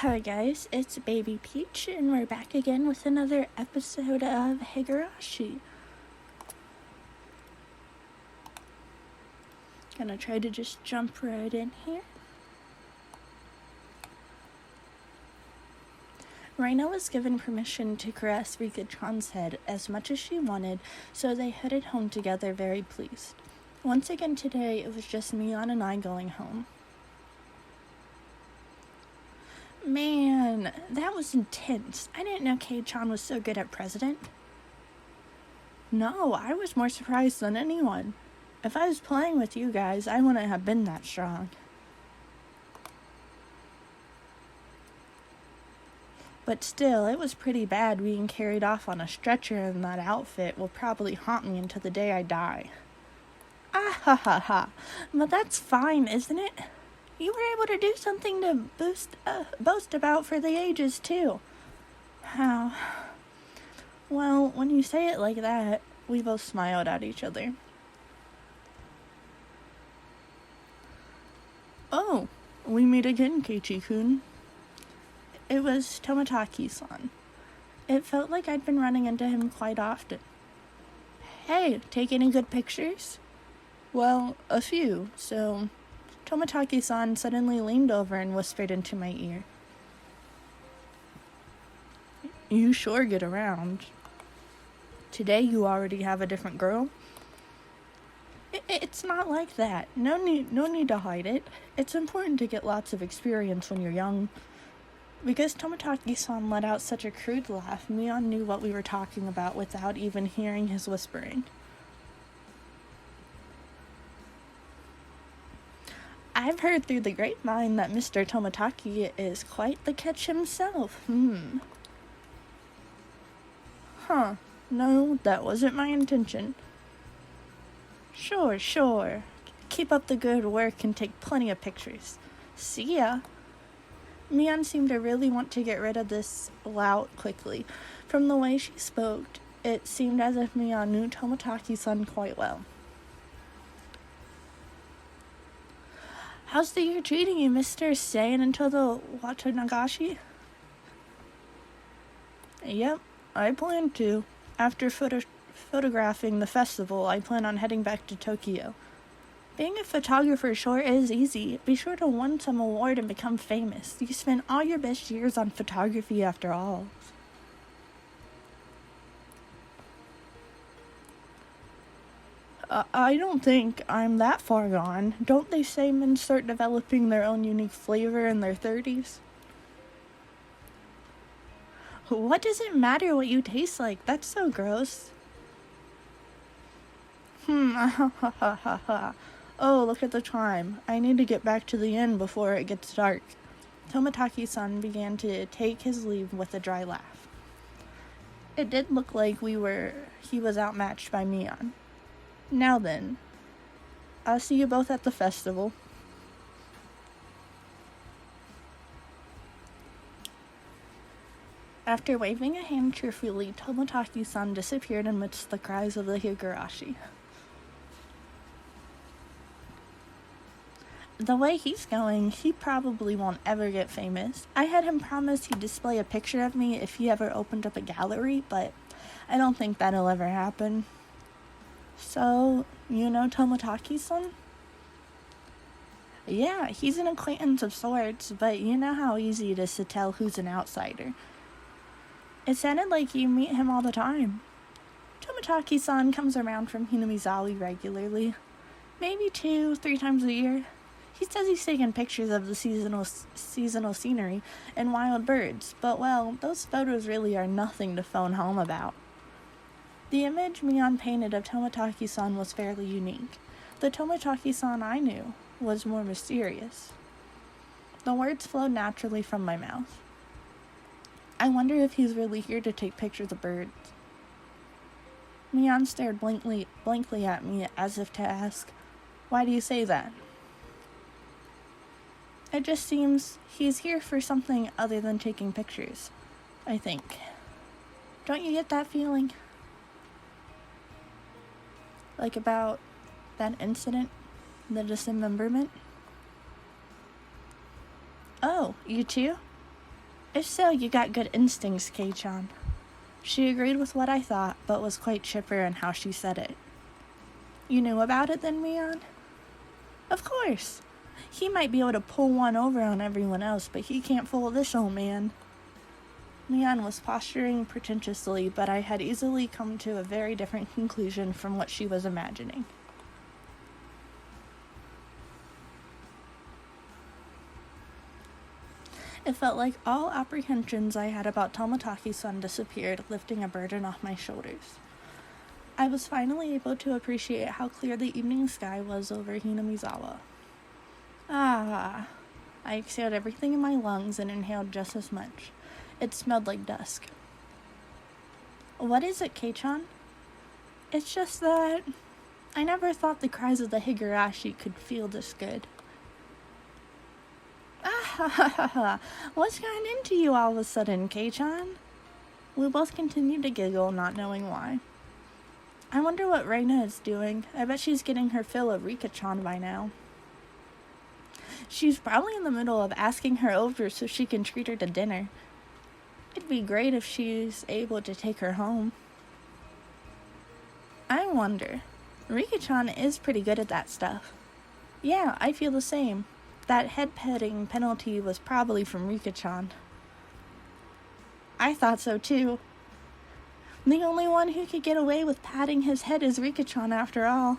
Hi guys, it's Baby Peach, and we're back again with another episode of Higuashi. Gonna try to just jump right in here. Reina was given permission to caress Rika-chan's head as much as she wanted, so they headed home together very pleased. Once again today, it was just Mion and I going home. Man, that was intense. I didn't know Kei-chan was so good at president. No, I was more surprised than anyone. If I was playing with you guys, I wouldn't have been that strong. But still, it was pretty bad being carried off on a stretcher, and that outfit will probably haunt me until the day I die. Ah ha ha ha. But that's fine, isn't it? You were able to do something to boast about for the ages, too. How? Well, when you say it like that, we both smiled at each other. Oh, we meet again, Keiichi-kun. It was Tomotaki-san. It felt like I'd been running into him quite often. Hey, take any good pictures? Well, a few, so... Tomotaki-san suddenly leaned over and whispered into my ear. You sure get around. Today you already have a different girl? It's not like that. No need to hide it. It's important to get lots of experience when you're young. Because Tomotaki-san let out such a crude laugh, Mion knew what we were talking about without even hearing his whispering. I've heard through the grapevine that Mr. Tomotaki is quite the catch himself. Huh. No, that wasn't my intention. Sure. Keep up the good work and take plenty of pictures. See ya. Mion seemed to really want to get rid of this lout quickly. From the way she spoke, it seemed as if Mion knew Tomotaki-san quite well. How's the year treating you, mister? Staying until the Watanagashi? Yep, I plan to. After photographing the festival, I plan on heading back to Tokyo. Being a photographer sure is easy. Be sure to win some award and become famous. You spent all your best years on photography after all. I don't think I'm that far gone. Don't they say men start developing their own unique flavor in their 30s? What does it matter what you taste like? That's so gross. Oh, look at the time. I need to get back to the inn before it gets dark. Tomotaki-san began to take his leave with a dry laugh. It did look like he was outmatched by Mion. Now then, I'll see you both at the festival. After waving a hand cheerfully, Tomotaki-san disappeared amidst the cries of the Higuashi. The way he's going, he probably won't ever get famous. I had him promise he'd display a picture of me if he ever opened up a gallery, but I don't think that'll ever happen. So, you know Tomotaki-san? Yeah, he's an acquaintance of sorts, but you know how easy it is to tell who's an outsider. It sounded like you meet him all the time. Tomotaki-san comes around from Hinamizawa regularly. Maybe 2-3 times a year. He says he's taking pictures of the seasonal scenery and wild birds, but well, those photos really are nothing to phone home about. The image Mion painted of Tomotaki-san was fairly unique. The Tomotaki-san I knew was more mysterious. The words flowed naturally from my mouth. I wonder if he's really here to take pictures of birds. Mion stared blankly at me as if to ask, "Why do you say that?" It just seems he's here for something other than taking pictures, I think. Don't you get that feeling? Like about that incident, the dismemberment? Oh, you too? If so, you got good instincts, Kei-chan. She agreed with what I thought, but was quite chipper in how she said it. You knew about it then, Mion? Of course. He might be able to pull one over on everyone else, but he can't fool this old man. Mion was posturing pretentiously, but I had easily come to a very different conclusion from what she was imagining. It felt like all apprehensions I had about Tomotaki's-san disappeared, lifting a burden off my shoulders. I was finally able to appreciate how clear the evening sky was over Hinamizawa. Ah, I exhaled everything in my lungs and inhaled just as much. It smelled like dusk. What is it, Kei-chan? It's just that I never thought the cries of the Higuashi could feel this good. Ah, what's gotten into you all of a sudden, Kei-chan? We both continued to giggle, not knowing why. I wonder what Reina is doing. I bet she's getting her fill of Rika-chan by now. She's probably in the middle of asking her over so she can treat her to dinner. It'd be great if she's able to take her home. I wonder. Rika-chan is pretty good at that stuff. Yeah, I feel the same. That head-petting penalty was probably from Rika-chan. I thought so too. The only one who could get away with patting his head is Rika-chan after all.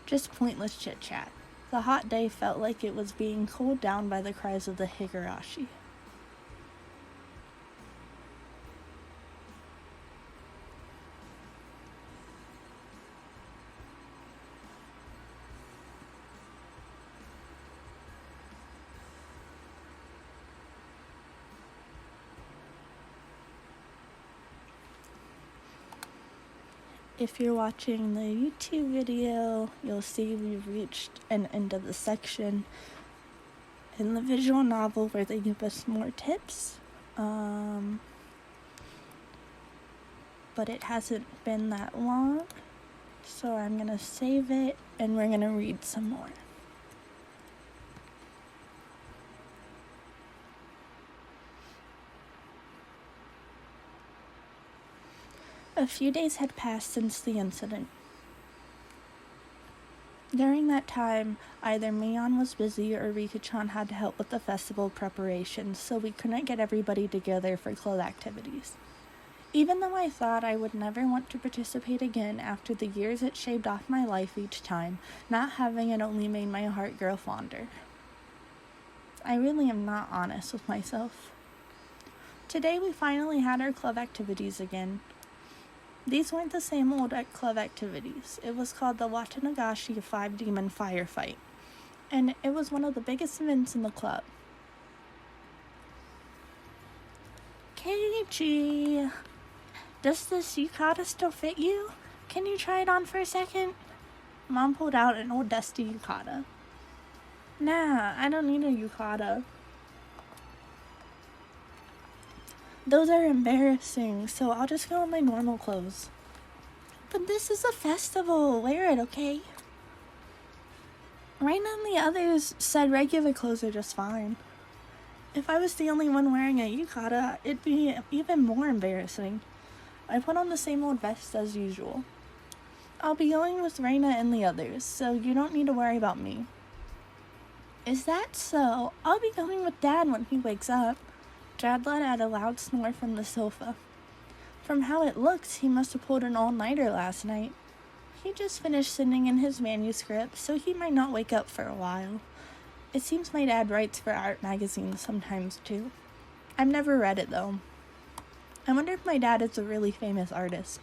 Just pointless chit-chat. The hot day felt like it was being cooled down by the cries of the Higurashi. If you're watching the YouTube video, you'll see we've reached an end of the section in the visual novel where they give us more tips. But it hasn't been that long, so I'm gonna save it and we're gonna read some more. A few days had passed since the incident. During that time, either Mion was busy or Rika-chan had to help with the festival preparations, so we couldn't get everybody together for club activities. Even though I thought I would never want to participate again after the years it shaved off my life each time, not having it only made my heart grow fonder. I really am not honest with myself. Today we finally had our club activities again. These weren't the same old club activities. It was called the Watanagashi 5-Demon Firefight, and it was one of the biggest events in the club. Keiichi, does this yukata still fit you? Can you try it on for a second? Mom pulled out an old dusty yukata. Nah, I don't need a yukata. Those are embarrassing, so I'll just go in my normal clothes. But this is a festival. Wear it, okay? Raina and the others said regular clothes are just fine. If I was the only one wearing a yukata, it'd be even more embarrassing. I put on the same old vest as usual. I'll be going with Reina and the others, so you don't need to worry about me. Is that so? I'll be going with Dad when he wakes up. Dad let out a loud snore from the sofa. From how it looks, he must have pulled an all-nighter last night. He just finished sending in his manuscript, so he might not wake up for a while. It seems my dad writes for art magazines sometimes, too. I've never read it, though. I wonder if my dad is a really famous artist.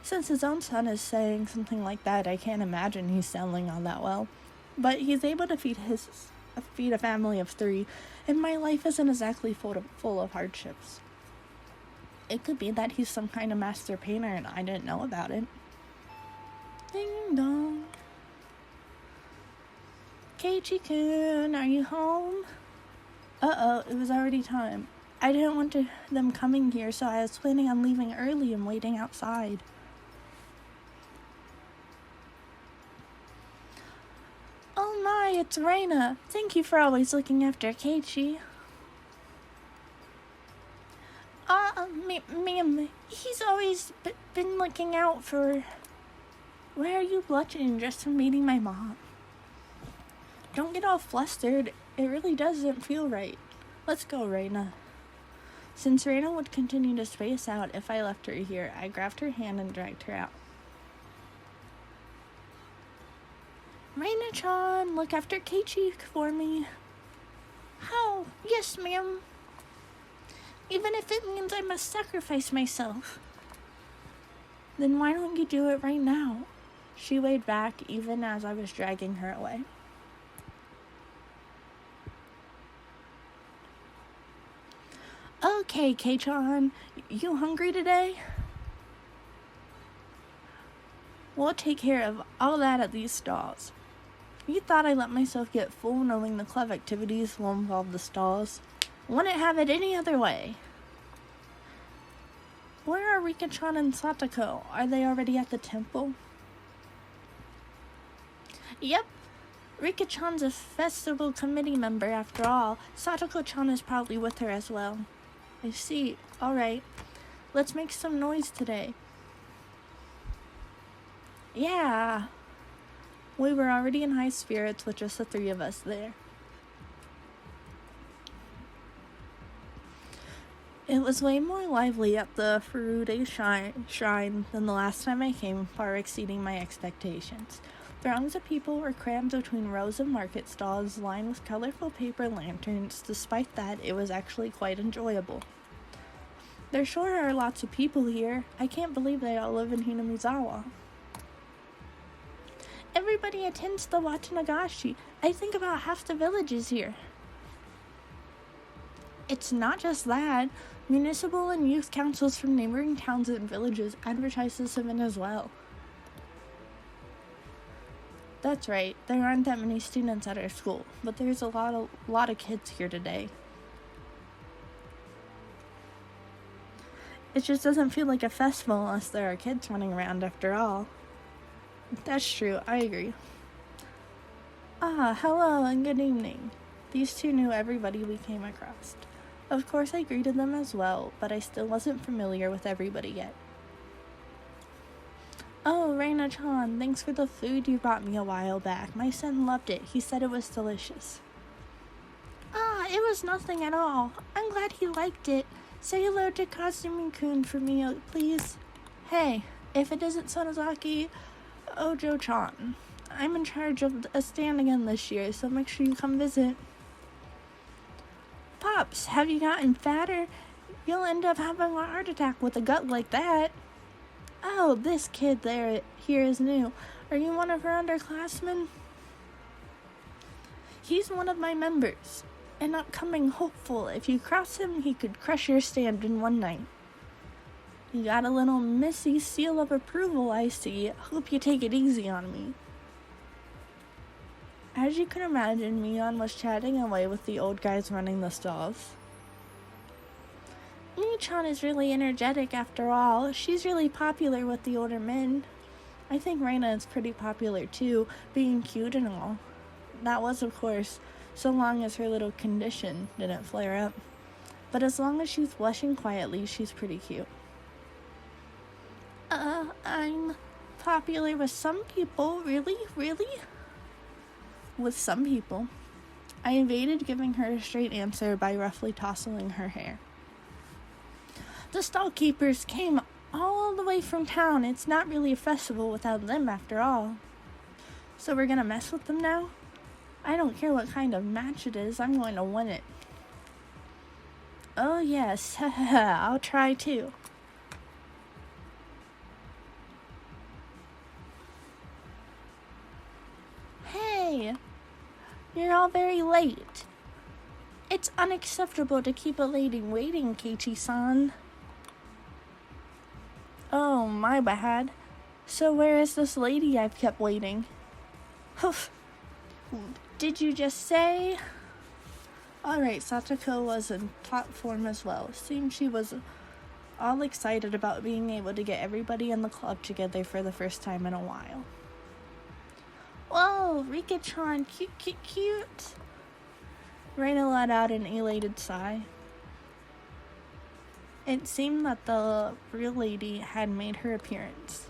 Since his own son is saying something like that, I can't imagine he's selling all that well. But he's able to feed a family of 3, and my life isn't exactly full of hardships. It could be that he's some kind of master painter and I didn't know about it. Ding dong. Keiichi-kun, are you home? Uh-oh, it was already time. I didn't want them coming here, so I was planning on leaving early and waiting outside. Oh my, it's Reina. Thank you for always looking after Keiichi. Ma'am, he's always been looking out for... Why are you blushing just from meeting my mom? Don't get all flustered. It really doesn't feel right. Let's go, Reina. Since Reina would continue to space out if I left her here, I grabbed her hand and dragged her out. Reina-chan, look after Keiichi for me. How? Yes, ma'am. Even if it means I must sacrifice myself. Then why don't you do it right now? She weighed back even as I was dragging her away. Okay, Kei-chan, you hungry today? We'll take care of all that at these stalls. You thought I let myself get full knowing the club activities will involve the stalls. Wouldn't have it any other way. Where are Rika-chan and Satoko? Are they already at the temple? Yep. Rika-chan's a festival committee member after all. Satoko-chan is probably with her as well. I see. Alright. Let's make some noise today. Yeah. We were already in high spirits with just the three of us there. It was way more lively at the Furude shrine than the last time I came, far exceeding my expectations. Throngs of people were crammed between rows of market stalls lined with colorful paper lanterns. Despite that, it was actually quite enjoyable. There sure are lots of people here. I can't believe they all live in Hinamizawa. Everybody attends the Watanagashi. I think about half the village is here. It's not just that. Municipal and youth councils from neighboring towns and villages advertise this event as well. That's right, there aren't that many students at our school, but there's a lot of kids here today. It just doesn't feel like a festival unless there are kids running around after all. That's true, I agree. Ah, hello and good evening. These two knew everybody we came across. Of course I greeted them as well, but I still wasn't familiar with everybody yet. Oh, Reina-chan, thanks for the food you brought me a while back. My son loved it. He said it was delicious. Ah, it was nothing at all. I'm glad he liked it. Say hello to Kazumi-kun for me, please. Hey, if it isn't Sonozaki Ojo-chan, I'm in charge of a stand again this year, so make sure you come visit. Pops, have you gotten fatter? You'll end up having a heart attack with a gut like that. Oh, this kid here is new. Are you one of her underclassmen? He's one of my members. An upcoming hopeful. If you cross him, he could crush your stand in one night. You got a little missy seal of approval, I see. Hope you take it easy on me. As you can imagine, Mion was chatting away with the old guys running the stalls. Mi-chan is really energetic after all. She's really popular with the older men. I think Reina is pretty popular too, being cute and all. That was, of course, so long as her little condition didn't flare up. But as long as she's blushing quietly, she's pretty cute. I'm popular with some people. Really? With some people. I evaded giving her a straight answer by roughly tousling her hair. The stall keepers came all the way from town. It's not really a festival without them after all. So we're gonna mess with them now? I don't care what kind of match it is, I'm going to win it. Oh yes, I'll try too. Hey, you're all very late. It's unacceptable to keep a lady waiting, Keiichi-san. Oh, my bad. So where is this lady I've kept waiting? Huff. Did you just say? Alright, Satoko was in top form as well. Seemed she was all excited about being able to get everybody in the club together for the first time in a while. Whoa, Rika-chan, cute. Reina let out an elated sigh. It seemed that the real lady had made her appearance.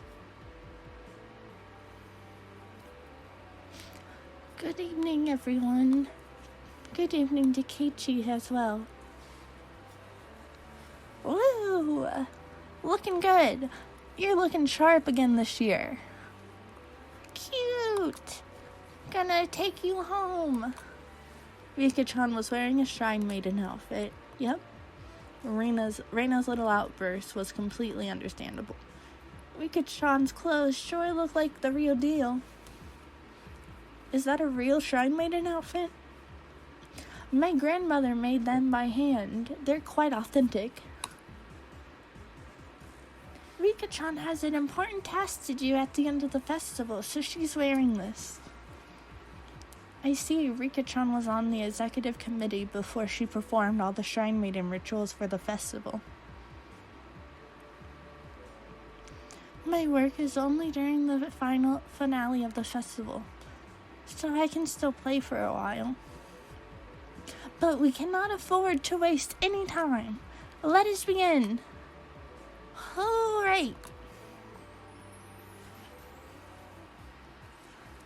Good evening, everyone. Good evening to Keiichi as well. Woo! Looking good. You're looking sharp again this year. Cute! Gonna take you home. Rika-chan was wearing a shrine maiden outfit. Yep. Reina's little outburst was completely understandable. Rika-chan's clothes sure look like the real deal. Is that a real shrine maiden outfit? My grandmother made them by hand. They're quite authentic. Rika-chan has an important task to do at the end of the festival, so she's wearing this. I see Rika-chan was on the executive committee before she performed all the Shrine Maiden rituals for the festival. My work is only during the finale of the festival, so I can still play for a while. But we cannot afford to waste any time. Let us begin. Alright.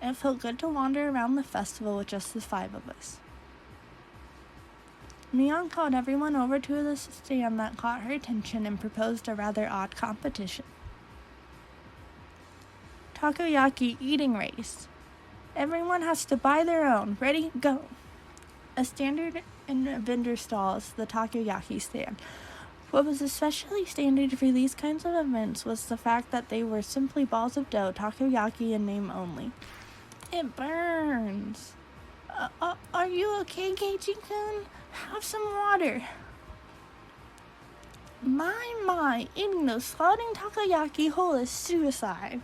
It felt good to wander around the festival with just the 5 of us. Mion called everyone over to the stand that caught her attention and proposed a rather odd competition. Takoyaki eating race. Everyone has to buy their own. Ready? Go. A standard in vendor stalls, the takoyaki stand. What was especially standard for these kinds of events was the fact that they were simply balls of dough, takoyaki in name only. It burns. Are you okay, Keiichi-kun? Have some water. My, eating those floating takoyaki whole is suicide.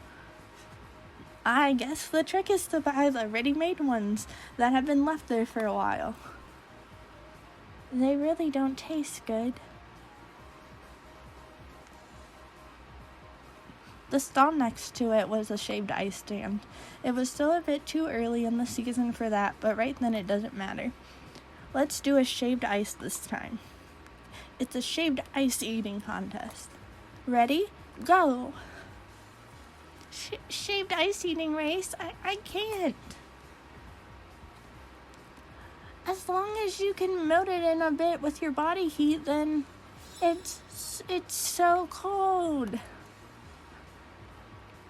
I guess the trick is to buy the ready-made ones that have been left there for a while. They really don't taste good. The stall next to it was a shaved ice stand. It was still a bit too early in the season for that, but right then it doesn't matter. Let's do a shaved ice this time. It's a shaved ice eating contest. Ready? Go! Shaved ice eating race? I can't. As long as you can melt it in a bit with your body heat, then it's so cold.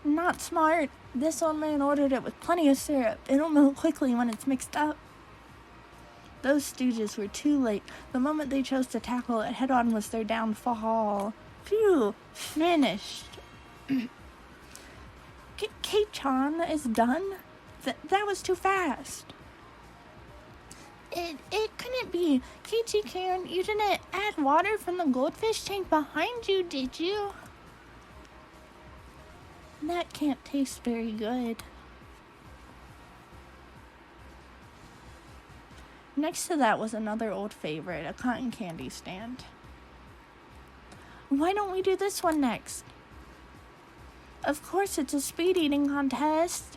Not smart. This old man ordered it with plenty of syrup. It'll melt quickly when it's mixed up. Those stooges were too late. The moment they chose to tackle it head-on was their downfall. Phew, finished. Kei-chan is done? That was too fast. It couldn't be. Keiichi-kun, you didn't add water from the goldfish tank behind you, did you? That can't taste very good. Next to that was another old favorite, a cotton candy stand. Why don't we do this one next? Of course, it's a speed eating contest.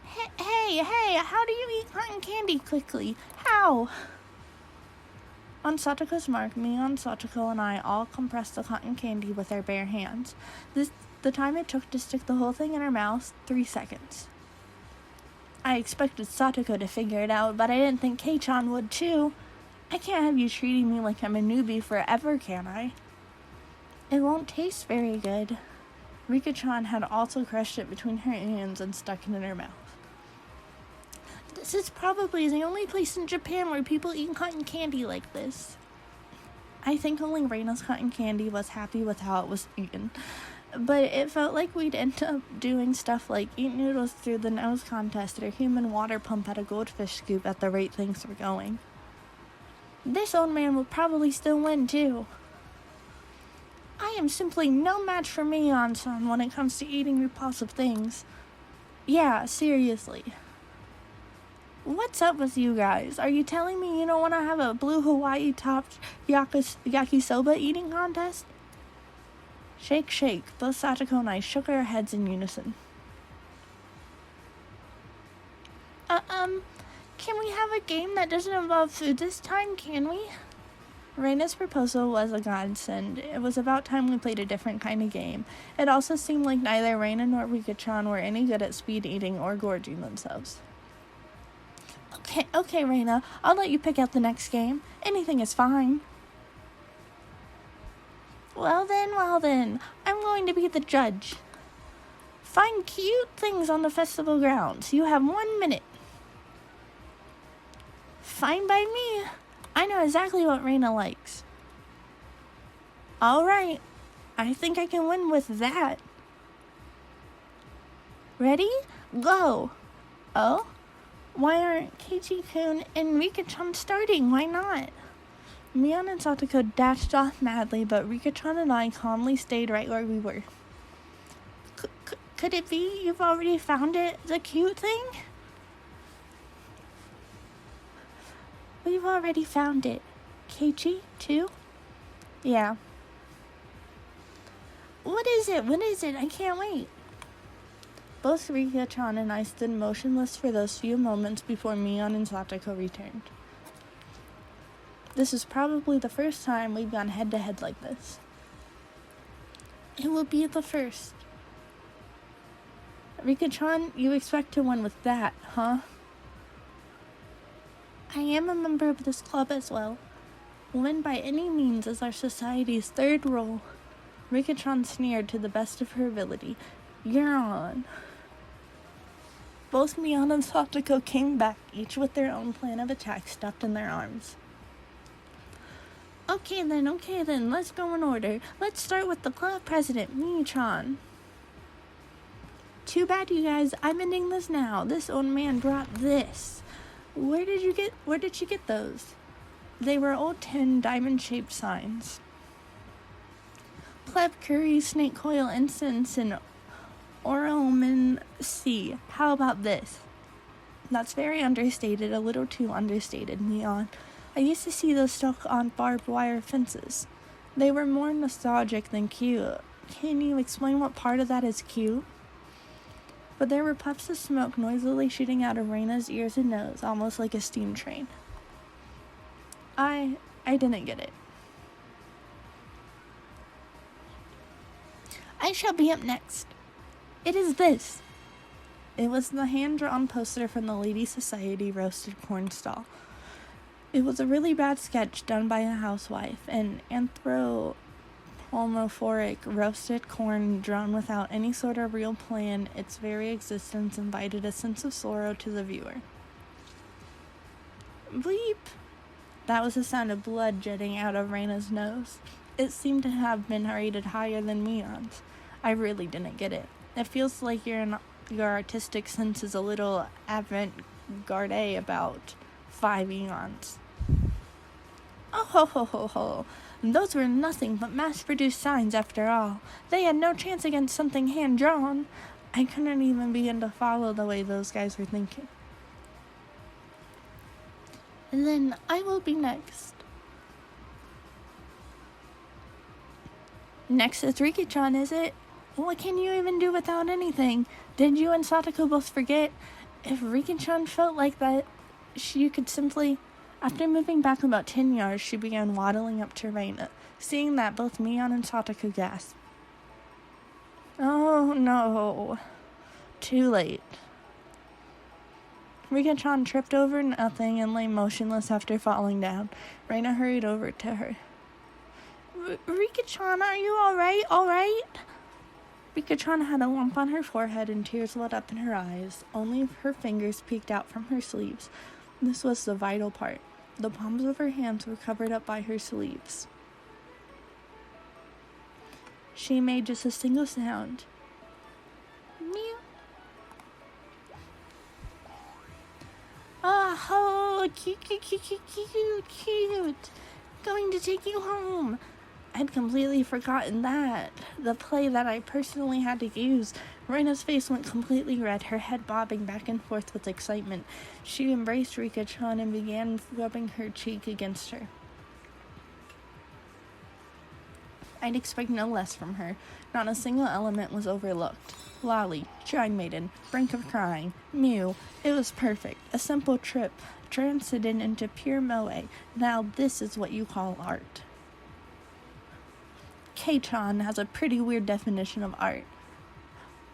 Hey, how do you eat cotton candy quickly? How? On Satoko's mark, Mion, Satoko, and I all compressed the cotton candy with our bare hands. The time it took to stick the whole thing in her mouth, 3 seconds. I expected Satoko to figure it out, but I didn't think Kei-chan would too. I can't have you treating me like I'm a newbie forever, can I? It won't taste very good. Rika-chan had also crushed it between her hands and stuck it in her mouth. This is probably the only place in Japan where people eat cotton candy like this. I think only Reina's cotton candy was happy with how it was eaten. But it felt like we'd end up doing stuff like eat noodles through the nose contest or human water pump at a goldfish scoop at the rate things were going. This old man will probably still win too. I am simply no match for Mion-san when it comes to eating repulsive things. Yeah, seriously. What's up with you guys? Are you telling me you don't want to have a blue Hawaii-topped yakisoba eating contest? Shake, shake. Both Satoko and I shook our heads in unison. Can we have a game that doesn't involve food this time, can we? Reina's proposal was a godsend. It was about time we played a different kind of game. It also seemed like neither Reina nor Rika-chan were any good at speed eating or gorging themselves. Okay, Reina, I'll let you pick out the next game. Anything is fine. Well then, I'm going to be the judge. Find cute things on the festival grounds. You have 1 minute. Fine by me. I know exactly what Reina likes. All right, I think I can win with that. Ready? Go. Oh? Why aren't Keiichi-kun and Rika-chan starting? Why not? Mion and Satoko dashed off madly, but Rika-chan and I calmly stayed right where we were. Could it be you've already found it, the cute thing? We've already found it. Keiichi, too? Yeah. What is it? I can't wait. Both Rika-chan and I stood motionless for those few moments before Mion and Satoko returned. This is probably the first time we've gone head-to-head like this. It will be the first. Rika-chan, you expect to win with that, huh? I am a member of this club as well. Win by any means is our society's third rule. Rika-chan sneered to the best of her ability. You're on. Both Mion and Satoko came back, each with their own plan of attack stuffed in their arms. Okay then, let's go in order. Let's start with the club president, Mii-chan. Too bad, you guys. I'm ending this now. This old man brought this. Where did she get those? They were old tin diamond-shaped signs. Pleb curry, snake coil incense, and Oroman C. How about this? That's very understated, a little too understated, Mion. I used to see those stuck on barbed wire fences. They were more nostalgic than cute. Can you explain what part of that is cute? But there were puffs of smoke noisily shooting out of Reina's ears and nose, almost like a steam train. I didn't get it. I shall be up next. It is this. It was the hand-drawn poster from the Ladies' Society roasted corn stall. It was a really bad sketch done by a housewife, an anthropomorphic roasted corn drawn without any sort of real plan. Its very existence invited a sense of sorrow to the viewer. Bleep! That was the sound of blood jetting out of Reina's nose. It seemed to have been rated higher than Mion's. I really didn't get it. It feels like your artistic sense is a little avant-garde about 5 eons. Oh ho ho ho ho. Those were nothing but mass-produced signs after all. They had no chance against something hand-drawn. I couldn't even begin to follow the way those guys were thinking. And then I will be next. Next is Rika-chan, is it? What can you even do without anything? Did you and Satoko both forget? If Rika-chan felt like that, you could simply... After moving back about 10 yards, she began waddling up to Reina. Seeing that, both Mion and Satoko gasped. Oh no. Too late. Rika-chan tripped over nothing and lay motionless after falling down. Reina hurried over to her. Rika-chan, are you alright? Rika-chan had a lump on her forehead and tears welled up in her eyes. Only her fingers peeked out from her sleeves. This was the vital part. The palms of her hands were covered up by her sleeves. She made just a single sound. Meow. Oh, cute. Going to take you home. I'd completely forgotten that. The play that I personally had to use. Reina's face went completely red, her head bobbing back and forth with excitement. She embraced Rika-chan and began rubbing her cheek against her. I'd expect no less from her. Not a single element was overlooked. Lolly, Shrine Maiden, brink of crying, Mew. It was perfect. A simple trip. transcended into pure moe. Now this is what you call art. Kei-chan has a pretty weird definition of art.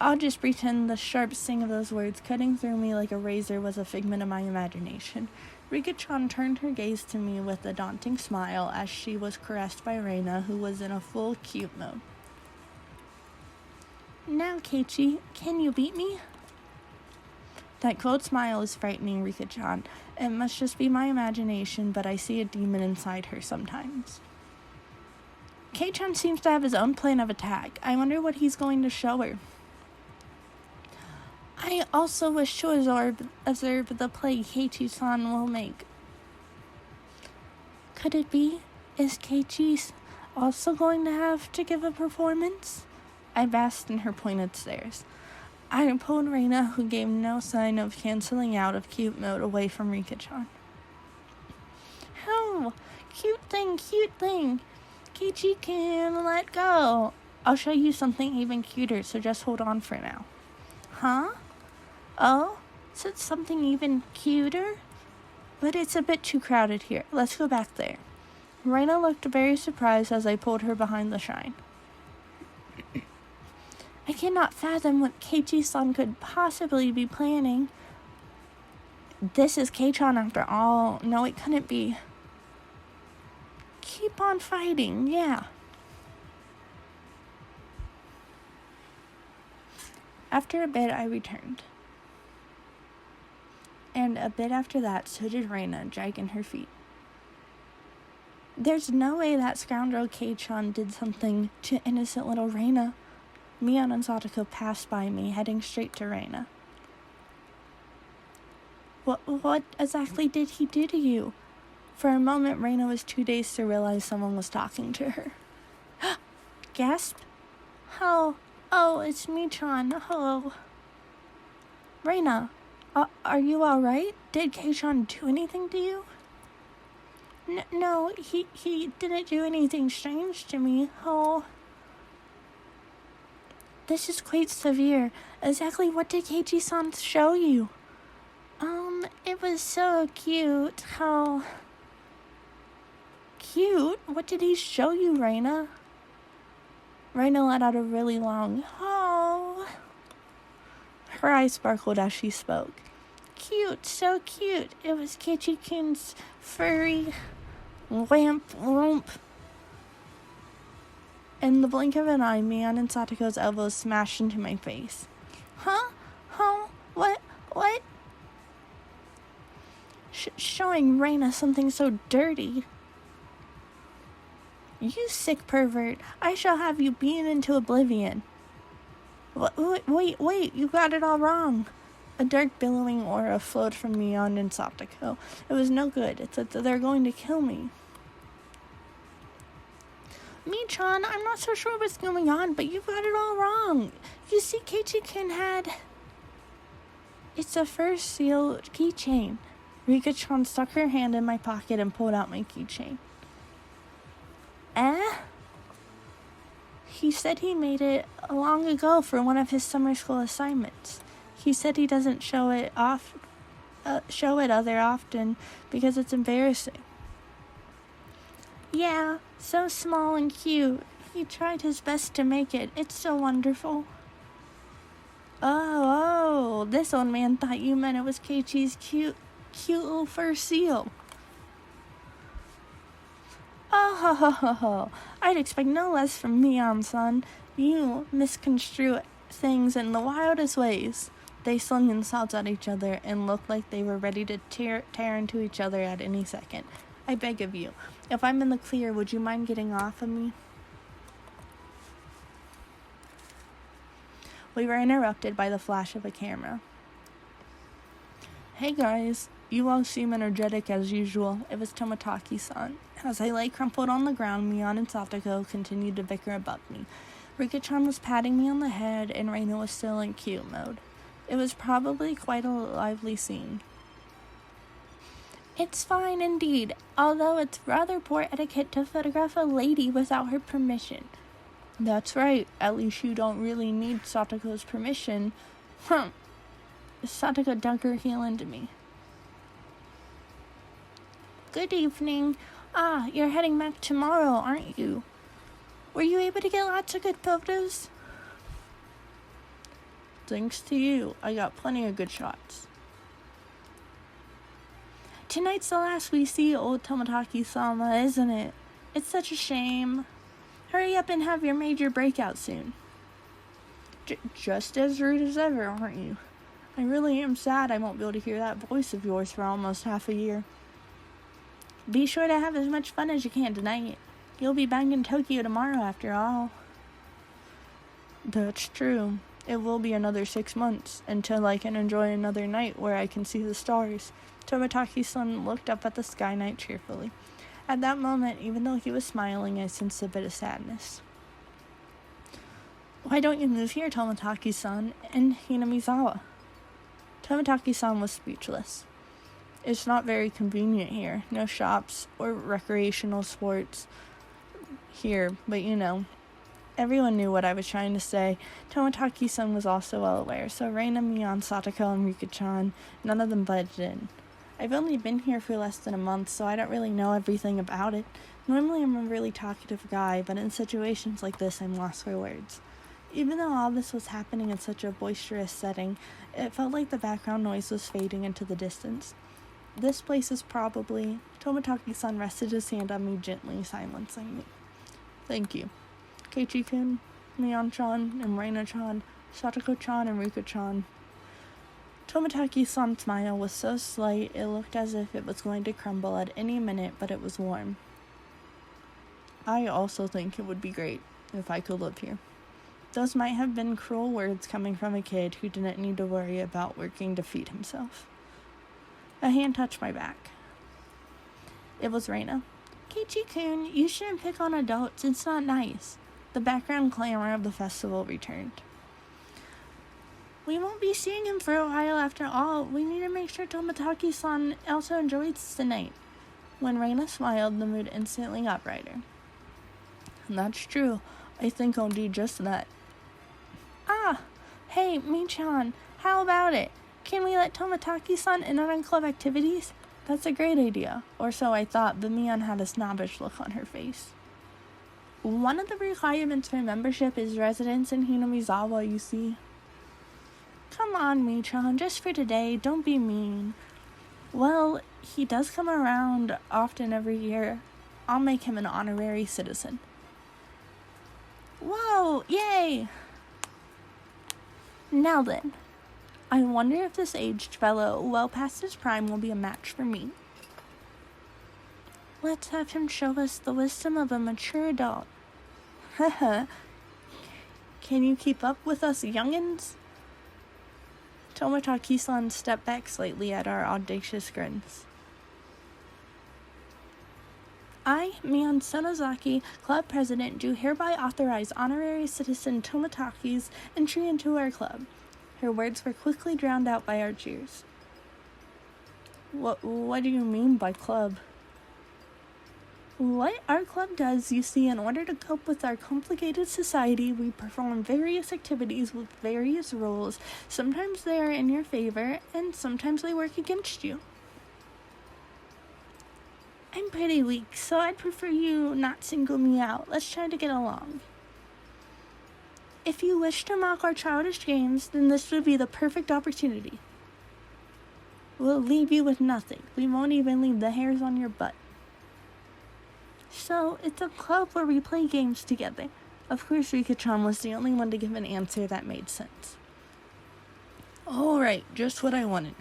I'll just pretend the sharp sting of those words cutting through me like a razor was a figment of my imagination. Rika-chan turned her gaze to me with a daunting smile as she was caressed by Reina, who was in a full cute mode. Now, Keiichi, can you beat me? That cold smile is frightening, Rika-chan. It must just be my imagination, but I see a demon inside her sometimes. Kei-chan seems to have his own plan of attack. I wonder what he's going to show her. I also wish to observe the play Keiichi-san will make. Could it be? Is Keiichi also going to have to give a performance? I basked in her pointed stares. I pulled Reina, who gave no sign of canceling out of cute mode, away from Rika-chan. Oh, cute thing. Keiichi can let go. I'll show you something even cuter, so just hold on for now. Huh? Oh, is it something even cuter? But it's a bit too crowded here. Let's go back there. Reina looked very surprised as I pulled her behind the shrine. I cannot fathom what Keiichi-san could possibly be planning. This is Kei-chan after all. No, it couldn't be. Keep on fighting, yeah. After a bit, I returned. And a bit after that, so did Reina, dragging her feet. There's no way that scoundrel Kei-chan did something to innocent little Reina. Mion and Satoko passed by me, heading straight to Reina. What exactly did he do to you? For a moment, Reina was too dazed to realize someone was talking to her. Gasped. Oh, it's me-chan. Oh. Reina, are you alright? Did Kei-chan do anything to you? No, he didn't do anything strange to me. Oh. This is quite severe. Exactly what did Keiichi-san show you? It was so cute. How... Cute? What did he show you, Reina? Reina let out a really long, oh. Her eyes sparkled as she spoke. Cute, so cute. It was Keiichi-kun's furry whomp. In the blink of an eye, Mion and Satoko's elbows smashed into my face. Huh? What? Showing Reina something so dirty. You sick pervert. I shall have you beaten into oblivion. Wait, you got it all wrong. A dark billowing aura flowed from Mion and Satoko. It was no good. It's that they're going to kill me. Mi-chan, I'm not so sure what's going on, but you got it all wrong. You see, Keiichi-kun had... It's a first seal keychain. Rika-chan stuck her hand in my pocket and pulled out my keychain. He said he made it long ago for one of his summer school assignments. He said he doesn't show it other often because it's embarrassing. Yeah, so small and cute. He tried his best to make it. It's so wonderful. Oh, this old man thought you meant it was Keiichi's cute little fur seal. Oh, I'd expect no less from Mion-san. You misconstrue things in the wildest ways. They slung insults at each other and looked like they were ready to tear into each other at any second. I beg of you, if I'm in the clear, would you mind getting off of me? We were interrupted by the flash of a camera. Hey guys, you all seem energetic as usual. It was Tomotaki-san. As I lay crumpled on the ground, Mion and Satoko continued to bicker above me. Rika-chan was patting me on the head, and Reina was still in cute mode. It was probably quite a lively scene. It's fine indeed, although it's rather poor etiquette to photograph a lady without her permission. That's right, at least you don't really need Satoko's permission. Satoko dug her heel into me. Good evening. Ah, you're heading back tomorrow, aren't you? Were you able to get lots of good photos? Thanks to you, I got plenty of good shots. Tonight's the last we see old Tomotaki-sama, isn't it? It's such a shame. Hurry up and have your major breakout soon. Just as rude as ever, aren't you? I really am sad I won't be able to hear that voice of yours for almost half a year. Be sure to have as much fun as you can tonight. You'll be back in Tokyo tomorrow after all. That's true. It will be another 6 months until I can enjoy another night where I can see the stars. Tomotaki-san looked up at the sky night cheerfully. At that moment, even though he was smiling, I sensed a bit of sadness. Why don't you move here, Tomotaki-san, in Hinamizawa? Tomotaki-san was speechless. It's not very convenient here. No shops or recreational sports here, but you know. Everyone knew what I was trying to say. Tomotaki-san was also well aware, so Reina, Mion, Satoko, and Rika-chan, none of them budged in. I've only been here for less than a month, so I don't really know everything about it. Normally I'm a really talkative guy, but in situations like this I'm lost for words. Even though all this was happening in such a boisterous setting, it felt like the background noise was fading into the distance. This place is probably... Tomotaki-san rested his hand on me gently, silencing me. Thank you. Keiichi-kun, Mion-chan, and Reina-chan, Satoko-chan, and Rika-chan. Tomotaki-san's smile was so slight it looked as if it was going to crumble at any minute, but it was warm. I also think it would be great if I could live here. Those might have been cruel words coming from a kid who didn't need to worry about working to feed himself. A hand touched my back. It was Reina. Keiichi-kun, you shouldn't pick on adults. It's not nice. The background clamor of the festival returned. We won't be seeing him for a while after all. We need to make sure Tomotaki-san also enjoys the night. When Reina smiled, the mood instantly got brighter. That's true. I think I'll do just that. Ah! Hey, Mi-chan, how about it? Can we let Tomotaki-san in on our club activities? That's a great idea. Or so I thought, but Mion had a snobbish look on her face. One of the requirements for membership is residence in Hinamizawa, you see. Come on, Mi-chan, just for today, don't be mean. Well, he does come around often every year. I'll make him an honorary citizen. Whoa, yay! Now then, I wonder if this aged fellow, well past his prime, will be a match for me. Let's have him show us the wisdom of a mature adult. Haha. Can you keep up with us youngins? Tomotaki-san stepped back slightly at our audacious grins. I, Mion Sonozaki, club president, do hereby authorize honorary citizen Tomotaki's entry into our club. Her words were quickly drowned out by our cheers. What do you mean by club? What our club does, you see, in order to cope with our complicated society, we perform various activities with various rules. Sometimes they are in your favor, and sometimes they work against you. I'm pretty weak, so I'd prefer you not single me out. Let's try to get along. If you wish to mock our childish games, then this would be the perfect opportunity. We'll leave you with nothing. We won't even leave the hairs on your butt. So, it's a club where we play games together. Of course, Rika-chan was the only one to give an answer that made sense. All right, just what I wanted.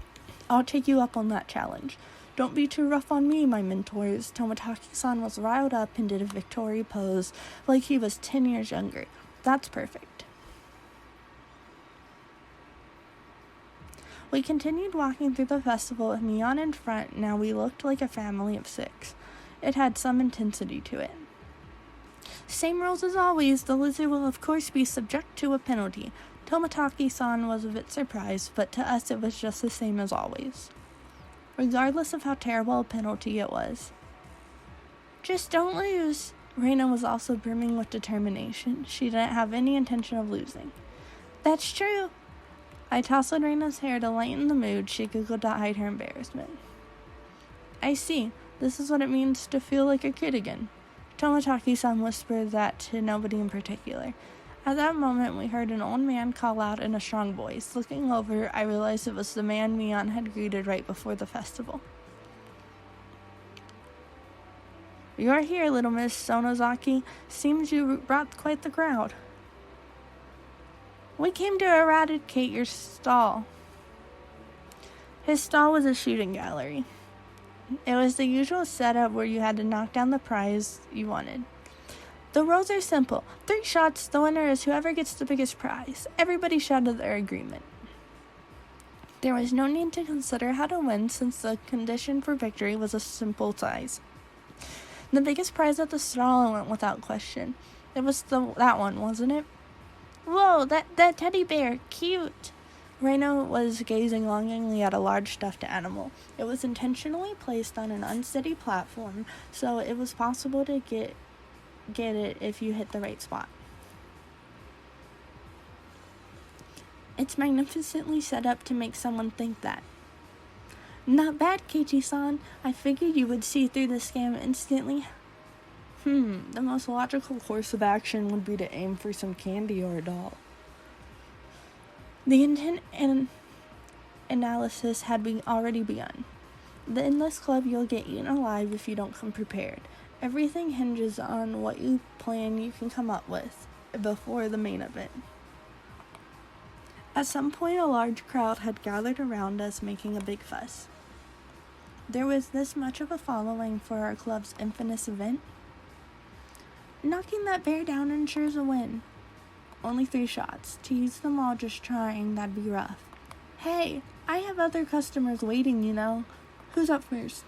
I'll take you up on that challenge. Don't be too rough on me, my mentors. Tomotaki-san was riled up and did a victory pose like he was 10 years younger. That's perfect. We continued walking through the festival with Mion in front. Now we looked like a family of 6. It had some intensity to it. Same rules as always. The loser will of course be subject to a penalty. Tomotaki-san was a bit surprised, but to us it was just the same as always, regardless of how terrible a penalty it was. Just don't lose. Reina was also brimming with determination. She didn't have any intention of losing. That's true. I tousled Reina's hair to lighten the mood. She giggled to hide her embarrassment. I see. This is what it means to feel like a kid again. Tomataki-san whispered that to nobody in particular. At that moment, we heard an old man call out in a strong voice. Looking over, I realized it was the man Mion had greeted right before the festival. "You're here, little Miss Sonozaki. Seems you brought quite the crowd." "We came to eradicate your stall." His stall was a shooting gallery. It was the usual setup where you had to knock down the prize you wanted. "The rules are simple. 3 shots, the winner is whoever gets the biggest prize." Everybody shouted their agreement. There was no need to consider how to win since the condition for victory was a simple size. The biggest prize at the stall went without question. It was that one, wasn't it? "Whoa, that teddy bear, cute." Reino was gazing longingly at a large stuffed animal. It was intentionally placed on an unsteady platform, so it was possible to get it if you hit the right spot. It's magnificently set up to make someone think that. "Not bad, Keiichi-san. I figured you would see through the scam instantly." The most logical course of action would be to aim for some candy or a doll. The intent and analysis had already begun. In this club, you'll get eaten alive if you don't come prepared. Everything hinges on what you can come up with before the main event. At some point, a large crowd had gathered around us, making a big fuss. There was this much of a following for our club's infamous event. "Knocking that bear down ensures a win." "Only 3 shots. To use them all just trying, that'd be rough." "Hey, I have other customers waiting, you know. Who's up first?"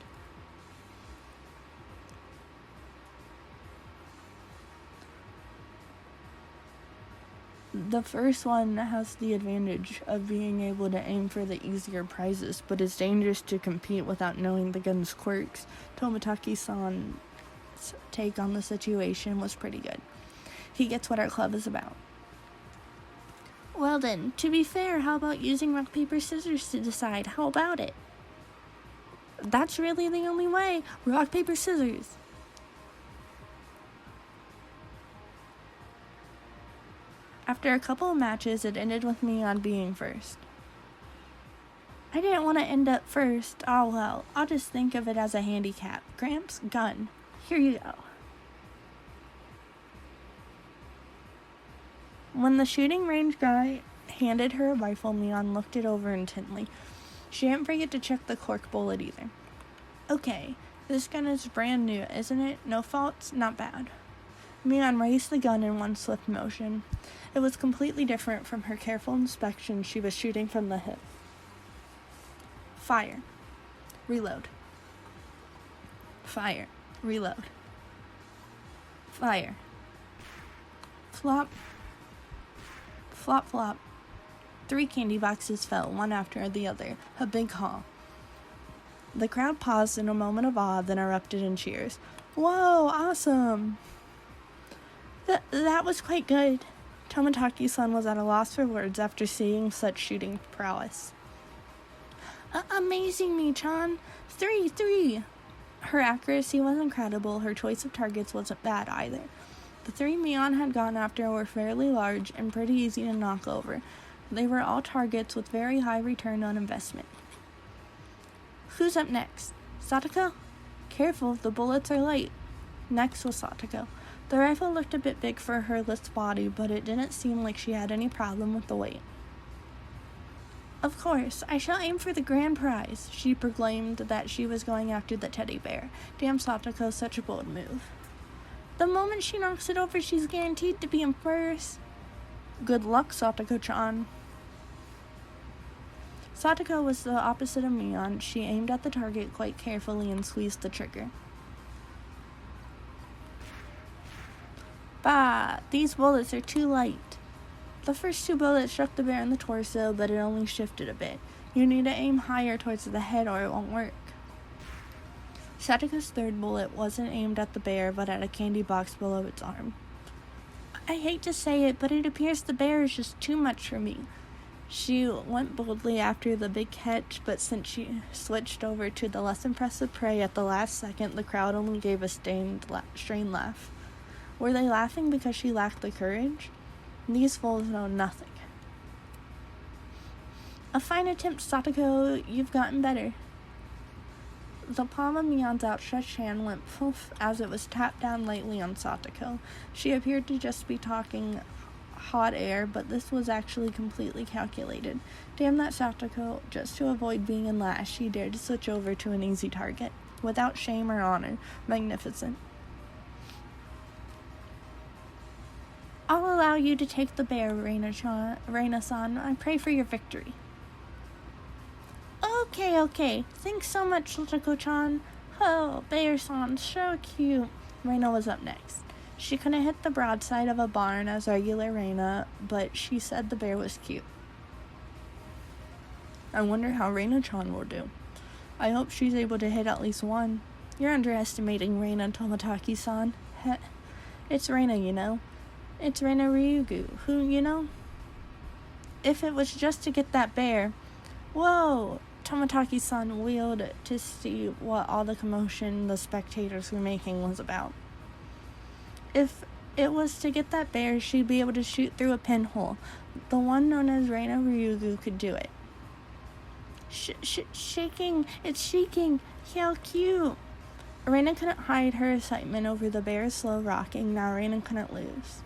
The first one has the advantage of being able to aim for the easier prizes, but it's dangerous to compete without knowing the gun's quirks. Tomataki-san's take on the situation was pretty good. He gets what our club is about. "Well then, to be fair, how about using rock, paper, scissors to decide? How about it?" "That's really the only way. Rock, paper, scissors." After a couple of matches, it ended with me on being first. I didn't want to end up first. Oh well, I'll just think of it as a handicap. Gramps, gun. Here you go. When the shooting range guy handed her a rifle, Mion looked it over intently. She didn't forget to check the cork bullet either. "Okay, this gun is brand new, isn't it? No faults? Not bad." Mion raised the gun in one swift motion. It was completely different from her careful inspection. She was shooting from the hip. Fire. Reload. Fire. Reload. Fire. Flop. Flop, flop. 3 candy boxes fell, one after the other. A big haul. The crowd paused in a moment of awe, then erupted in cheers. "Whoa, awesome!" That was quite good. Tomataki-san was at a loss for words after seeing such shooting prowess. "Amazing, Mi-chan! 3! Her accuracy was incredible. Her choice of targets wasn't bad either. The 3 Mion had gone after were fairly large and pretty easy to knock over. They were all targets with very high return on investment. Who's up next? Satoko? Careful, the bullets are light." Next was Satoko. The rifle looked a bit big for her little body, but it didn't seem like she had any problem with the weight. "Of course, I shall aim for the grand prize." She proclaimed that she was going after the teddy bear. Damn, Satoko, such a bold move. "The moment she knocks it over, she's guaranteed to be in first." "Good luck, Satoko-chan." Satoko was the opposite of Mion. She aimed at the target quite carefully and squeezed the trigger. Bah! These bullets are too light. The first 2 bullets struck the bear in the torso, but it only shifted a bit. You need to aim higher towards the head or it won't work. Satoko's 3rd bullet wasn't aimed at the bear, but at a candy box below its arm. "I hate to say it, but it appears the bear is just too much for me." She went boldly after the big catch, but since she switched over to the less impressive prey at the last second, the crowd only gave a strained laugh. Were they laughing because she lacked the courage? These fools know nothing. A fine attempt, Satoko. You've gotten better. The palm of Mion's outstretched hand went poof as it was tapped down lightly on Satoko. She appeared to just be talking hot air, but this was actually completely calculated. Damn that Satoko. Just to avoid being in last, she dared to switch over to an easy target. Without shame or honor. Magnificent. I'll allow you to take the bear, Reina-san. I pray for your victory. Okay. Thanks so much, Satoko-chan. Oh, bear-san, so cute. Reina was up next. She couldn't hit the broadside of a barn as regular Reina, but she said the bear was cute. I wonder how Reina-chan will do. I hope she's able to hit at least one. You're underestimating Reina, Tomotaki-san. It's Reina, you know. It's Reina Ryugu, who, you know? If it was just to get that bear... Whoa! Tomotaki-san wheeled to see what all the commotion the spectators were making was about. If it was to get that bear, she'd be able to shoot through a pinhole. The one known as Reina Ryugu could do it. Shaking! It's shaking! How cute! Reina couldn't hide her excitement over the bear's slow rocking. Now Reina couldn't lose.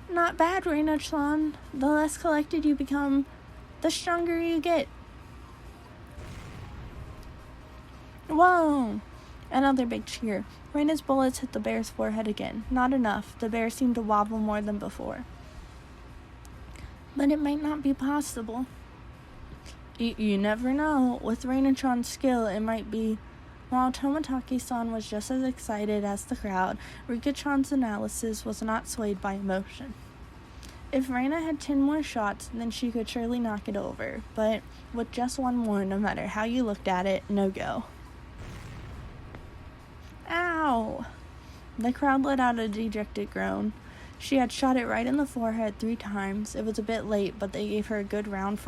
Not bad, Reina-chan. The less collected you become, the stronger you get. Whoa! Another big cheer. Reina's bullets hit the bear's forehead again. Not enough. The bear seemed to wobble more than before. But it might not be possible. You never know. With Reina-chan's skill, it might be. While Tomotaki-san was just as excited as the crowd, Rika-chan's analysis was not swayed by emotion. If Reina had 10 more shots, then she could surely knock it over. But with just one more, no matter how you looked at it, no go. Ow! The crowd let out a dejected groan. She had shot it right in the forehead 3 times. It was a bit late, but they gave her a good round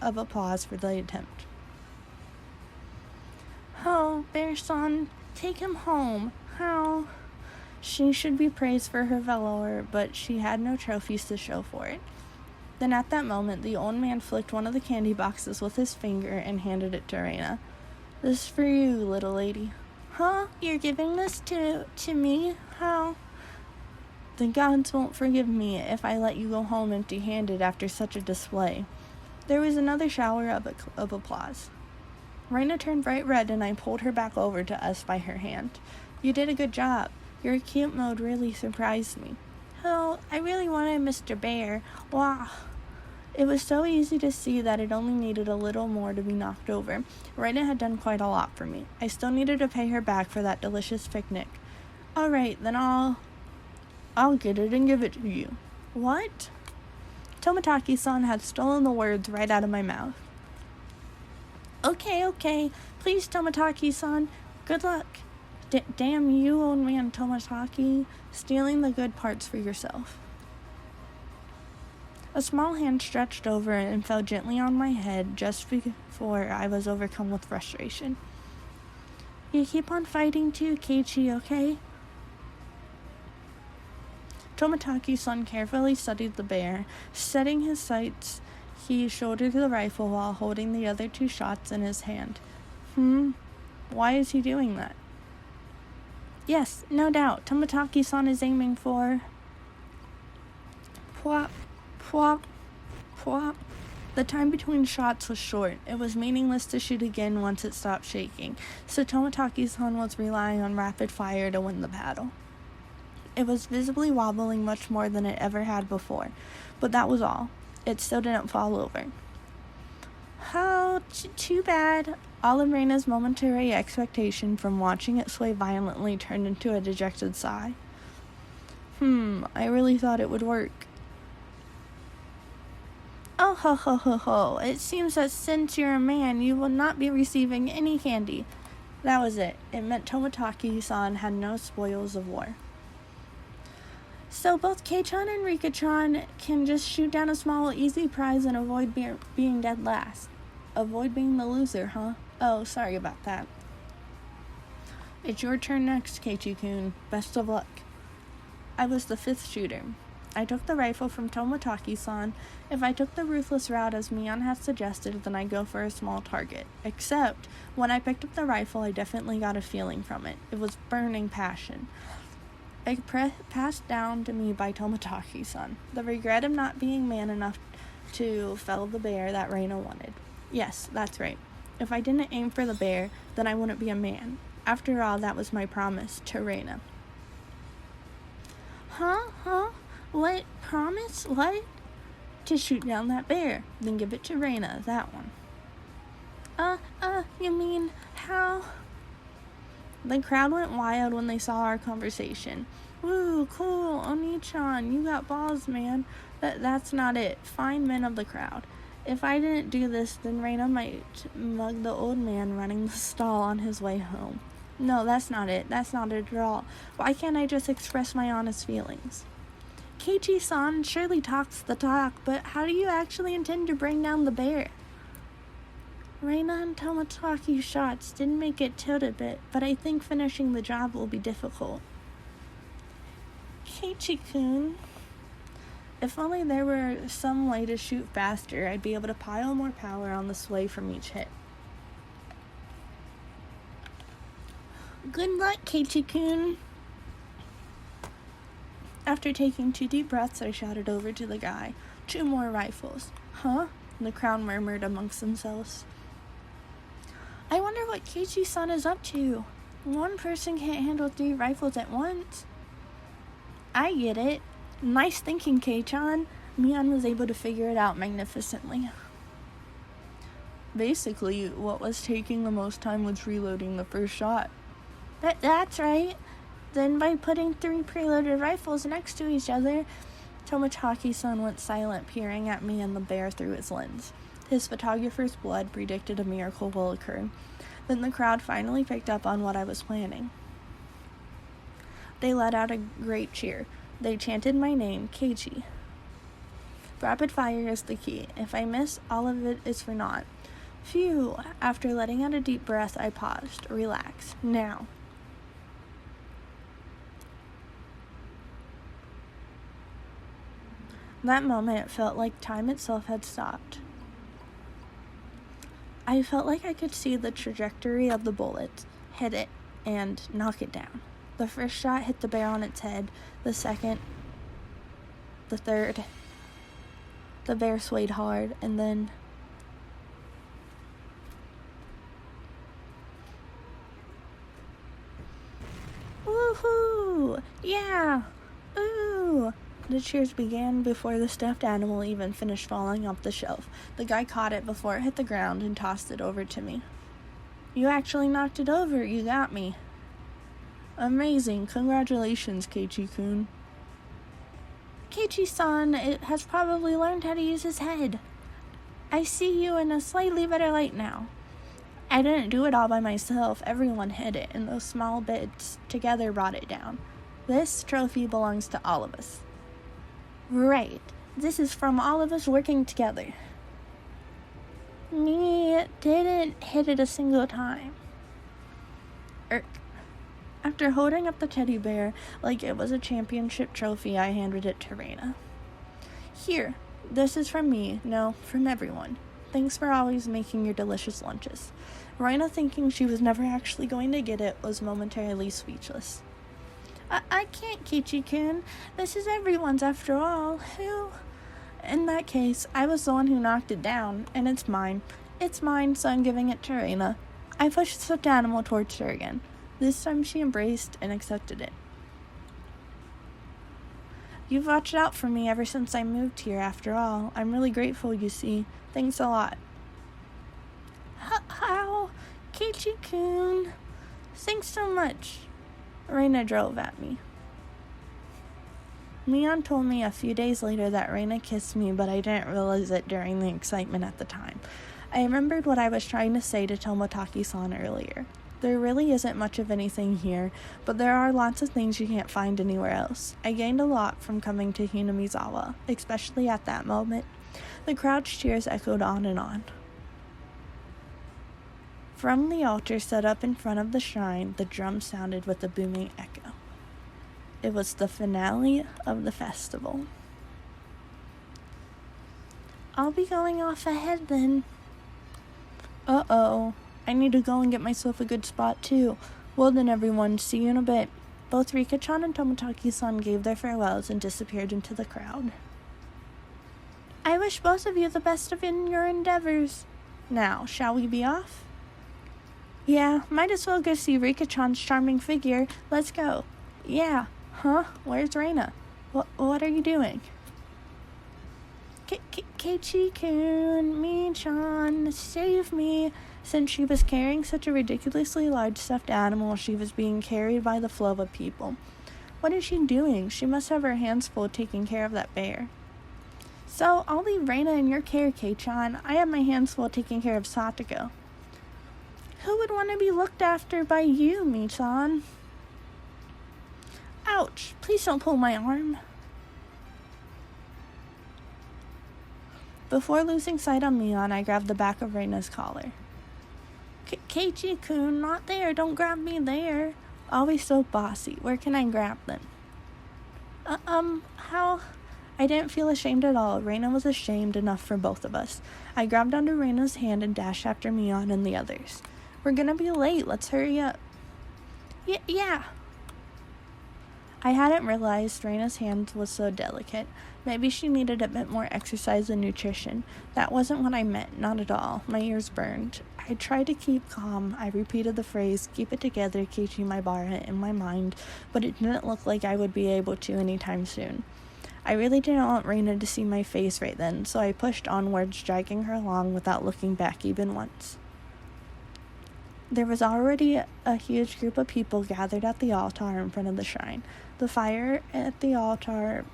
of applause for the attempt. Oh, Bear-san, take him home. How? She should be praised for her valor, but she had no trophies to show for it. Then at that moment, the old man flicked one of the candy boxes with his finger and handed it to Reina. This is for you, little lady. Huh? You're giving this to me? How? The gods won't forgive me if I let you go home empty-handed after such a display. There was another shower of applause. Reina turned bright red and I pulled her back over to us by her hand. You did a good job. Your cute mode really surprised me. Oh, I really wanted Mr. Bear. Wow. It was so easy to see that it only needed a little more to be knocked over. Reina had done quite a lot for me. I still needed to pay her back for that delicious picnic. All right, then I'll get it and give it to you. What? Tomotaki-san had stolen the words right out of my mouth. Okay. Please, Tomotaki-san. Good luck. Damn you, old man Tomotaki, stealing the good parts for yourself. A small hand stretched over and fell gently on my head just before I was overcome with frustration. You keep on fighting too, Keiichi, okay? Tomotaki-san carefully studied the bear. Setting his sights, he shouldered the rifle while holding the other 2 shots in his hand. Why is he doing that? Yes, no doubt. Tomotaki-san is aiming for... Plop, plop, plop. The time between shots was short. It was meaningless to shoot again once it stopped shaking, so Tomotaki-san was relying on rapid fire to win the battle. It was visibly wobbling much more than it ever had before, but that was all. It still didn't fall over. Oh, too bad. All of Reina's momentary expectation from watching it sway violently turned into a dejected sigh. I really thought it would work. Oh, ho. It seems that since you're a man, you will not be receiving any candy. That was it. It meant Tomotaki-san had no spoils of war. So both Kei-chan and Rika-chan can just shoot down a small, easy prize and avoid being dead last. Avoid being the loser, huh? Oh, sorry about that. It's your turn next, Keiichi-kun. Best of luck. I was the 5th shooter. I took the rifle from Tomotaki-san. If I took the ruthless route as Mion had suggested, then I'd go for a small target. Except, when I picked up the rifle, I definitely got a feeling from it. It was burning passion. It passed down to me by Tomotaki-san. The regret of not being man enough to fell the bear that Reina wanted. Yes, that's right. If I didn't aim for the bear, then I wouldn't be a man. After all, that was my promise to Reina. Huh? What? Promise? What? To shoot down that bear, then give it to Reina, that one. You mean, how? The crowd went wild when they saw our conversation. Woo, cool, Oni-chan, you got balls, man. That's not it. Fine men of the crowd. If I didn't do this, then Reina might mug the old man running the stall on his way home. No, that's not it. That's not it at all. Why can't I just express my honest feelings? Keiichi-san surely talks the talk, but how do you actually intend to bring down the bear? Reina and Tomotaki's shots didn't make it tilt a bit, but I think finishing the job will be difficult. Keiichi-kun, if only there were some way to shoot faster, I'd be able to pile more power on the sway from each hit. Good luck, Keiichi-kun. After taking 2 deep breaths, I shouted over to the guy, 2 more rifles. Huh? The crowd murmured amongst themselves. I wonder what Keiichi-san is up to. One person can't handle 3 rifles at once. I get it. Nice thinking, Kei-chan. Mion was able to figure it out magnificently. Basically, what was taking the most time was reloading the first shot. That's right. Then by putting 3 preloaded rifles next to each other, Tomotaki-san went silent, peering at me and the bear through his lens. His photographer's blood predicted a miracle will occur. Then the crowd finally picked up on what I was planning. They let out a great cheer. They chanted my name, Keiichi. Rapid fire is the key. If I miss, all of it is for naught. Phew! After letting out a deep breath, I paused. Relax. Now. That moment, it felt like time itself had stopped. I felt like I could see the trajectory of the bullet, hit it, and knock it down. The first shot hit the bear on its head, the second, the third. The bear swayed hard, and then... Woohoo! Yeah! Ooh! The cheers began before the stuffed animal even finished falling off the shelf. The guy caught it before it hit the ground and tossed it over to me. You actually knocked it over. You got me. Amazing. Congratulations, Keiichi-kun. Keiichi-san has probably learned how to use his head. I see you in a slightly better light now. I didn't do it all by myself. Everyone hit it, and those small bits together brought it down. This trophy belongs to all of us. Right. This is from all of us working together. Me didn't hit it a single time. After holding up the teddy bear like it was a championship trophy, I handed it to Reina. Here, this is from me. No, from everyone. Thanks for always making your delicious lunches. Reina, thinking she was never actually going to get it, was momentarily speechless. I can't, Keiichi-kun. This is everyone's after all. Who? In that case, I was the one who knocked it down, and it's mine. It's mine, so I'm giving it to Reina. I pushed the stuffed animal towards her again. This time she embraced and accepted it. You've watched out for me ever since I moved here, after all. I'm really grateful, you see. Thanks a lot. How? Keiichi-kun. Thanks so much. Reina drove at me. Mion told me a few days later that Reina kissed me, but I didn't realize it during the excitement at the time. I remembered what I was trying to say to Tomotaki-san earlier. There really isn't much of anything here, but there are lots of things you can't find anywhere else. I gained a lot from coming to Hinamizawa, especially at that moment. The crowd's cheers echoed on and on. From the altar set up in front of the shrine, the drum sounded with a booming echo. It was the finale of the festival. I'll be going off ahead then. Uh-oh. I need to go and get myself a good spot too. Well then everyone, see you in a bit. Both Rika-chan and Tomotaki-san gave their farewells and disappeared into the crowd. I wish both of you the best in your endeavors. Now, shall we be off? Yeah, might as well go see Rika-chan's charming figure. Let's go. Yeah. Huh? Where's Reina? What are you doing? Keiichi-kun, Mi-chan, save me. Since she was carrying such a ridiculously large stuffed animal, she was being carried by the flow of people. What is she doing? She must have her hands full taking care of that bear. So, I'll leave Reina in your care, Kei-chan. I have my hands full taking care of Satoko. Who would want to be looked after by you, Mi-chan? Ouch! Please don't pull my arm. Before losing sight on Leon, I grabbed the back of Reina's collar. Keiichi-kun, not there. Don't grab me there. Always so bossy. Where can I grab them? How? I didn't feel ashamed at all. Reina was ashamed enough for both of us. I grabbed onto Reina's hand and dashed after Mion and the others. We're gonna be late. Let's hurry up. Yeah. I hadn't realized Reina's hand was so delicate. Maybe she needed a bit more exercise and nutrition. That wasn't what I meant, not at all. My ears burned. I tried to keep calm. I repeated the phrase, keep it together, Keiichi Maibara, in my mind, but it didn't look like I would be able to anytime soon. I really didn't want Reina to see my face right then, so I pushed onwards, dragging her along without looking back even once. There was already a huge group of people gathered at the altar in front of the shrine. The fire at the altar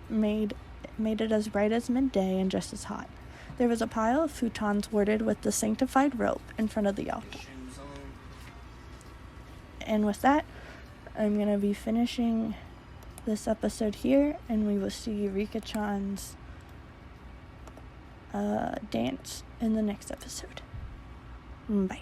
made it as bright as midday and just as hot. There was a pile of futons worded with the sanctified rope in front of the altar. And with that, I'm going to be finishing this episode here, and we will see Rika-chan's dance in the next episode. Bye.